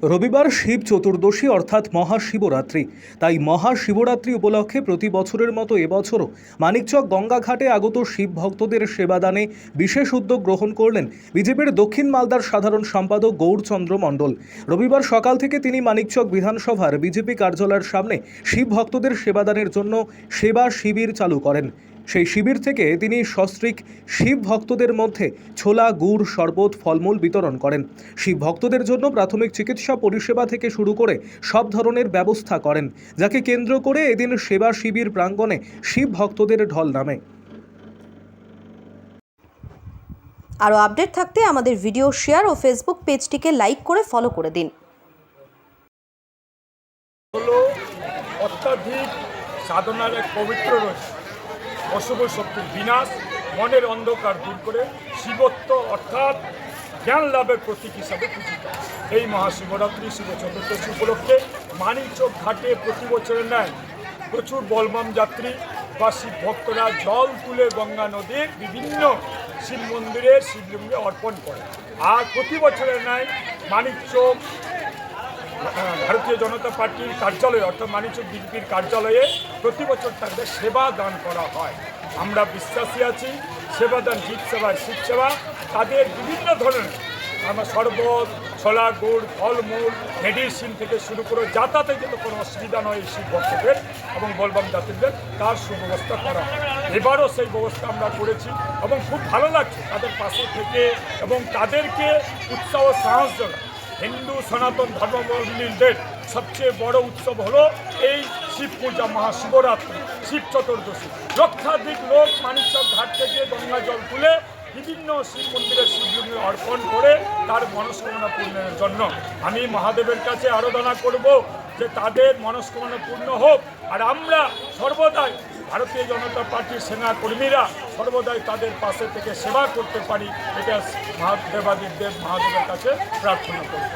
রবিবার শিব চতুর্দশী অর্থাৎ মহাশিবরাত্রি। তাই মহাশিবরাত্রি উপলক্ষে প্রতি বছরের মতো এবছরও মানিকচক গঙ্গাঘাটে আগত শিব ভক্তদের সেবাদানে বিশেষ উদ্যোগ গ্রহণ করলেন বিজেপির দক্ষিণ মালদার সাধারণ সম্পাদক গৌরচন্দ্র মণ্ডল। রবিবার সকাল থেকে তিনি মানিকচক বিধানসভার বিজেপি কার্যালয়ের সামনে শিব ভক্তদের সেবাদানের জন্য সেবা শিবির চালু করেন। সেই শিবির থেকে তিনি সস্ত্রীক শিব ভক্তদের মধ্যে ছোলা, গুড়, শরবত, ফলমূল বিতরণ করেন। শিব ভক্তদের জন্য প্রাথমিক চিকিৎসা পরিষেবা থেকে শুরু করে সব ধরনের ব্যবস্থা করেন, যাকে কেন্দ্র করে এদিন সেবা শিবির প্রাঙ্গণে শিব ভক্তদের ঢল নামে। আরও আপডেট থাকতে আমাদের ভিডিও শেয়ার ও ফেসবুক পেজটিকে লাইক করে ফলো করে দিন। হলো অত্যাধিক সাধনার এক পবিত্র রস, অশুভ শক্তির বিনাশ, মনের অন্ধকার দূর করে শিবত্ব অর্থাৎ জ্ঞান লাভের প্রতীক হিসাবে পূজিত। এই মহাশিবরাত্রি শিব চতুর্দশী উপলক্ষে মানিকচক ঘাটে প্রতি বছরের ন্যায় প্রচুর বলবাম যাত্রী বা শিব ভক্তরা জল তুলে গঙ্গা নদীর বিভিন্ন শিব মন্দিরে শিবলিঙ্গে অর্পণ করে। আর প্রতি বছরের ন্যায় মানিকচক ভারতীয় জনতা পার্টির কার্যালয়ে অর্থাৎ মানিকচক বিজেপির কার্যালয়ে প্রতি বছর তাদের সেবা দান করা হয়। আমরা বিশ্বাসী আছি সেবাদান জীব সেবায় শিব সেবা। তাদের বিভিন্ন ধরনের আমরা শরবত, ছোলা, গুড়, ফলমূল, মেডিসিন থেকে শুরু করে যাতায়াতে যেন কোনো অসুবিধা নয় এই শিব ভক্তদের এবং বলবাম যাত্রীদের, তার সুব্যবস্থা করা হয়। এবারও সেই ব্যবস্থা আমরা করেছি এবং খুব ভালো লাগছে তাদের পাশে থেকে এবং তাদেরকে উৎসাহ সাহস জানায়। হিন্দু সনাতন ধর্মাবলম্বীদের সবচেয়ে বড় উৎসব হলো এই শিব পূজা, মহাশিবরাত্রি, শিব চতুর্দশী। লক্ষাধিক লোক মানিকচক ঘাট থেকে গঙ্গা জল তুলে বিভিন্ন শিব মন্দিরে শিবলিঙ্গে অর্পণ করে তার মনস্কামনা পূর্ণের জন্য। আমি মহাদেবের কাছে আরাধনা করব যে তাদের মনস্কামনা পূর্ণ হোক। আর আমরা সর্বদাই ভারতীয় জনতা পার্টির সেনা কর্মীরা সর্বদাই তাদের পাশে থেকে সেবা করতে পারি, এটা মহাদেবাদিদেব মহাদেবের কাছে প্রার্থনা করব।